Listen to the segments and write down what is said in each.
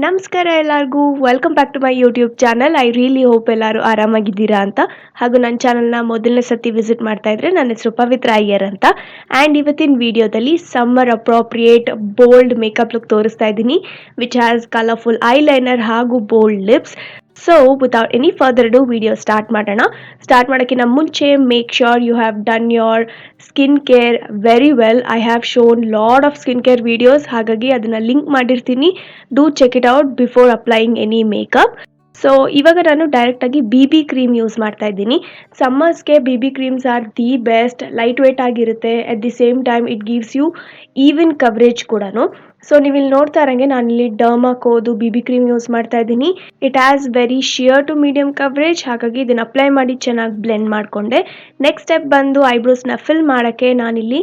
ನಮಸ್ಕಾರ ಎಲ್ಲರಿಗೂ welcome back to my YouTube channel. I really hope ಎಲ್ಲರೂ ಆರಾಮಾಗಿದ್ದೀರಾ ಅಂತ. ಹಾಗೂ ನನ್ನ ಚಾನಲ್ನ ಮೊದಲನೇ ಸತಿ ವಿಸಿಟ್ ಮಾಡ್ತಾ ಇದ್ರೆ ನನ್ನ ಹೆಸರು ಪವಿತ್ರ ಅಯ್ಯರ್ ಅಂತ. ಆ್ಯಂಡ್ ಇವತ್ತಿನ ವಿಡಿಯೋದಲ್ಲಿ summer appropriate bold makeup look ತೋರಿಸ್ತಾ ಇದ್ದೀನಿ, ವಿಚ್ ಹ್ಯಾಸ್ ಕಲರ್ಫುಲ್ ಐಲೈನರ್ ಹಾಗೂ bold lips. So without any further do video start ಮಾಡೋಣ. ಸ್ಟಾರ್ಟ್ ಮಾಡೋಕ್ಕಿಂತ ಮುಂಚೆ make sure you have done your skin care very well. I have shown lot of skin care videos, ಹಾಗಾಗಿ ಅದನ್ನು link ಮಾಡಿರ್ತೀನಿ. Do check it out before applying any makeup. So ಇವಾಗ ನಾನು ಡೈರೆಕ್ಟಾಗಿ BB cream use ಮಾಡ್ತಾ ಇದ್ದೀನಿ. ಸಮ್ಮರ್ಸ್ಗೆ BB creams are the best. Light weight ಆಗಿರುತ್ತೆ, at the same time it gives you even coverage ಕೂಡ. ಸೊ ನೀವು ಇಲ್ಲಿ ನೋಡ್ತಾ ಇರೋಂಗೆ ನಾನಿಲ್ಲಿ ಡರ್ಮಾಕೋದು BB ಕ್ರೀಮ್ ಯೂಸ್ ಮಾಡ್ತಾ ಇದ್ದೀನಿ. It has very sheer to medium coverage, ಹಾಗಾಗಿ ಇದನ್ನು ಅಪ್ಲೈ ಮಾಡಿ ಚೆನ್ನಾಗಿ ಬ್ಲೆಂಡ್ ಮಾಡಿಕೊಂಡೆ. ನೆಕ್ಸ್ಟ್ ಸ್ಟೆಪ್ ಬಂದು ಐಬ್ರೋಸ್ನ ಫಿಲ್ ಮಾಡೋಕ್ಕೆ ನಾನಿಲ್ಲಿ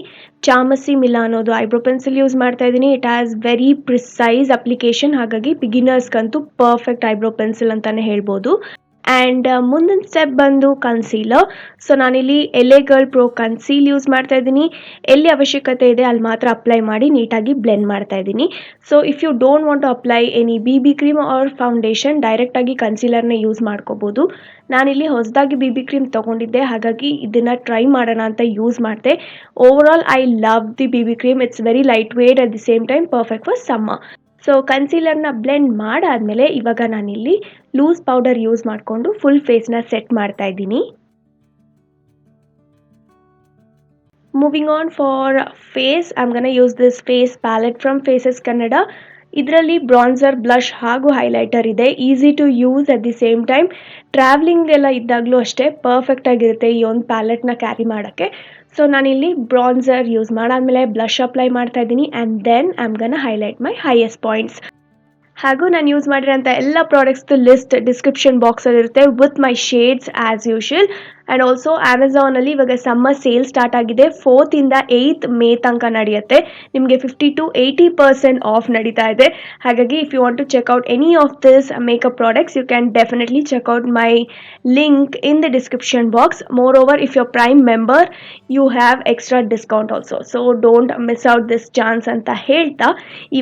ಚಾಮಸಿ ಮಿಲಾ ಅನ್ನೋದು ಐಬ್ರೋ ಪೆನ್ಸಿಲ್ ಯೂಸ್ ಮಾಡ್ತಾ ಇದ್ದೀನಿ. It has very precise application, ಹಾಗಾಗಿ ಬಿಗಿನರ್ಸ್ಗಂತೂ ಪರ್ಫೆಕ್ಟ್ ಐಬ್ರೋ ಪೆನ್ಸಿಲ್ ಅಂತಲೇ ಹೇಳ್ಬೋದು. ಆ್ಯಂಡ್ ಮುಂದಿನ ಸ್ಟೆಪ್ ಬಂದು ಕನ್ಸೀಲರ್. ಸೊ ನಾನಿಲ್ಲಿ L.A.GIRL Pro ಕನ್ಸೀಲ್ ಯೂಸ್ ಮಾಡ್ತಾ ಇದ್ದೀನಿ. ಎಲ್ಲಿ ಅವಶ್ಯಕತೆ ಇದೆ ಅಲ್ಲಿ ಮಾತ್ರ ಅಪ್ಲೈ ಮಾಡಿ ನೀಟಾಗಿ ಬ್ಲೆಂಡ್ ಮಾಡ್ತಾ ಇದ್ದೀನಿ. So if you don't want to apply any BB cream or foundation, ಡೈರೆಕ್ಟಾಗಿ ಕನ್ಸೀಲರ್ನ ಯೂಸ್ ಮಾಡ್ಕೋಬೋದು. ನಾನಿಲ್ಲಿ ಹೊಸದಾಗಿ BB ಕ್ರೀಮ್ ತೊಗೊಂಡಿದ್ದೆ, ಹಾಗಾಗಿ ಇದನ್ನು ಟ್ರೈ ಮಾಡೋಣ ಅಂತ ಯೂಸ್ ಮಾಡಿದೆ. Overall I love the BB cream. It's very light weight, at the same time perfect for summer. So ಕನ್ಸೀಲರ್ನ ಬ್ಲೆಂಡ್ ಮಾಡಾದಮೇಲೆ ಇವಾಗ ನಾನಿಲ್ಲಿ ಲೂಸ್ ಪೌಡರ್ ಯೂಸ್ ಮಾಡಿಕೊಂಡು ಫುಲ್ ಫೇಸ್ನ ಸೆಟ್ ಮಾಡ್ತಾ ಇದ್ದೀನಿ. Moving on for face, I am gonna use this face palette from Faces Canada. ಇದರಲ್ಲಿ bronzer, blush ಹಾಗೂ ಹೈಲೈಟರ್ ಇದೆ. Easy to use, at the same time travelling ಎಲ್ಲ ಇದ್ದಾಗಲೂ ಅಷ್ಟೇ ಪರ್ಫೆಕ್ಟ್ ಆಗಿರುತ್ತೆ ಈ ಒಂದು ಪ್ಯಾಲೆಟ್ನ ಕ್ಯಾರಿ ಮಾಡೋಕ್ಕೆ. ಸೊ ನಾನಿಲ್ಲಿ ಬ್ರಾನ್ಸರ್ ಯೂಸ್ ಮಾಡಾದಮೇಲೆ ಬ್ಲಷ್ ಅಪ್ಲೈ ಮಾಡ್ತಾ ಇದ್ದೀನಿ, and then I am gonna highlight my highest points. ಹಾಗೂ ನಾನು ಯೂಸ್ ಮಾಡಿರೋಂಥ ಎಲ್ಲ ಪ್ರಾಡಕ್ಟ್ಸ್ದು ಲಿಸ್ಟ್ ಡಿಸ್ಕ್ರಿಪ್ಷನ್ ಬಾಕ್ಸಲ್ಲಿರುತ್ತೆ with my shades as usual. And also ಅಮೆಝಾನಲ್ಲಿ ಇವಾಗ ಸಮ್ಮರ್ ಸೇಲ್ ಸ್ಟಾರ್ಟ್ ಆಗಿದೆ. 4th ಇಂದ 8th ಮೇ ತನಕ ನಡೆಯುತ್ತೆ. ನಿಮಗೆ 50 to 80% ಆಫ್ ನಡೀತಾ ಇದೆ. ಹಾಗಾಗಿ if you want to check out any of this makeup products, you can definitely check out my link in the description box. Moreover, if your prime member you have extra discount also. So don't miss out this chance ಅಂತ ಹೇಳ್ತಾ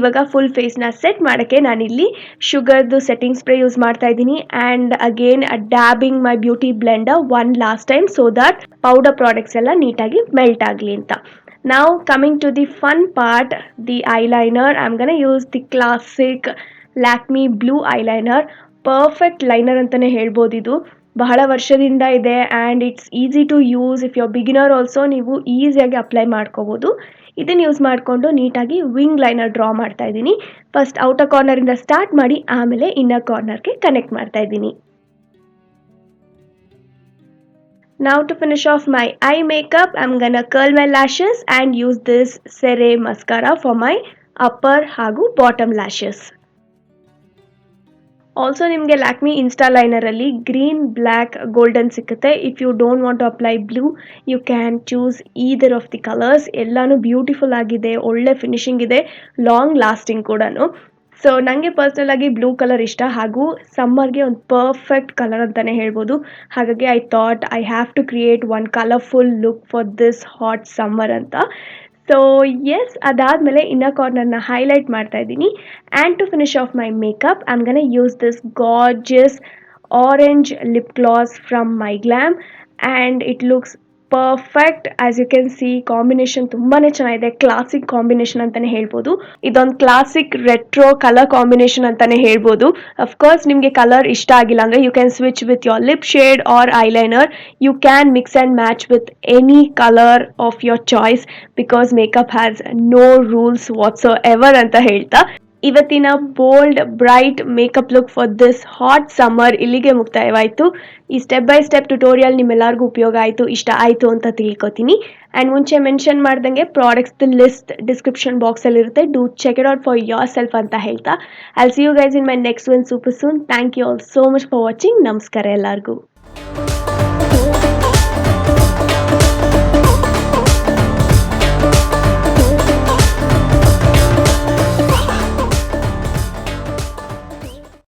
ಇವಾಗ full ಫೇಸ್ನ set ಮಾಡೋಕ್ಕೆ ನಾನಿಲ್ಲಿ ಶುಗರ್ದು setting spray use ಮಾಡ್ತಾ ಇದ್ದೀನಿ. And again dabbing my beauty blender one last time so that powder products ಎಲ್ಲ ನೀಟಾಗಿ ಮೆಲ್ಟ್ ಆಗಲಿ ಅಂತ. Now coming to the fun part, the eyeliner. I'm gonna use the classic LAKMÉ blue eyeliner. Perfect liner ಅಂತಲೇ ಹೇಳ್ಬೋದು. ಇದು ಬಹಳ ವರ್ಷದಿಂದ ಇದೆ and it's easy to use. If you beginner also ನೀವು ಈಸಿಯಾಗಿ ಅಪ್ಲೈ ಮಾಡ್ಕೋಬೋದು. ಇದನ್ನು ಯೂಸ್ ಮಾಡಿಕೊಂಡು ನೀಟಾಗಿ ವಿಂಗ್ ಲೈನರ್ ಡ್ರಾ ಮಾಡ್ತಾ ಇದ್ದೀನಿ. ಫಸ್ಟ್ ಔಟರ್ ಕಾರ್ನರಿಂದ ಸ್ಟಾರ್ಟ್ ಮಾಡಿ ಆಮೇಲೆ ಇನ್ನರ್ ಕಾರ್ನರ್ಗೆ ಕನೆಕ್ಟ್ ಮಾಡ್ತಾ ಇದ್ದೀನಿ. Now to finish off my eye makeup, I'm gonna curl my lashes and use this Cere mascara for my upper ಹಾಗೂ bottom lashes. ಆಲ್ಸೋ ನಿಮಗೆ Lakme insta ಲೈನರಲ್ಲಿ green, black, golden ಸಿಗುತ್ತೆ. If you don't want to apply blue, you can choose either of the colours. ಎಲ್ಲನೂ beautiful ಆಗಿದೆ, ಒಳ್ಳೆ finishing ಇದೆ, long lasting ಕೂಡ. So ನನಗೆ ಪರ್ಸ್ನಲ್ ಆಗಿ ಬ್ಲೂ ಕಲರ್ ಇಷ್ಟ, ಹಾಗೂ ಸಮ್ಮರ್ಗೆ ಒಂದು ಪರ್ಫೆಕ್ಟ್ ಕಲರ್ ಅಂತಲೇ ಹೇಳ್ಬೋದು. ಹಾಗಾಗಿ I thought I have to create one colourful look for this hot summer ಅಂತ. ಸೊ ಎಸ್, ಅದಾದಮೇಲೆ ಇನ್ನರ್ ಕಾರ್ನರ್ನ ಹೈಲೈಟ್ ಮಾಡ್ತಾ ಇದ್ದೀನಿ. And to finish off my makeup, I am gonna use this gorgeous orange lip gloss from my Glamm. And it looks perfect. As you can see, combination ತುಂಬಾ ಚೆನ್ನಾಗಿದೆ. Classic combination ಅಂತಲೇ ಹೇಳ್ಬೋದು. ಇದೊಂದು classic retro colour combination ಅಂತಲೇ ಹೇಳ್ಬೋದು. Of course ನಿಮಗೆ colour ಇಷ್ಟ ಆಗಿಲ್ಲ ಅಂದರೆ you can switch with your lip shade or eyeliner. You can mix and match with any colour of your choice, because makeup has no rules whatsoever ಅಂತ ಹೇಳ್ತಾ ಇವತ್ತಿನ bold bright makeup look for this hot summer ಇಲ್ಲಿಗೆ ಮುಕ್ತಾಯವಾಯಿತು. ಈ step by step tutorial ನಿಮ್ಮೆಲ್ಲರಿಗೂ ಉಪಯೋಗ ಆಯಿತು, ಇಷ್ಟ ಆಯಿತು ಅಂತ ತಿಳ್ಕೊತೀನಿ. ಆ್ಯಂಡ್ ಮುಂಚೆ ಮೆನ್ಷನ್ ಮಾಡ್ದಂಗೆ ಪ್ರಾಡಕ್ಟ್ಸ್ದು ಲಿಸ್ಟ್ ಡಿಸ್ಕ್ರಿಪ್ಷನ್ ಬಾಕ್ಸಲ್ಲಿರುತ್ತೆ. Do check it out for yourself ಅಂತ ಹೇಳ್ತಾ I will see you guys in my next one super soon. Thank you all so much for watching. ನಮಸ್ಕಾರ ಎಲ್ಲರಿಗೂ.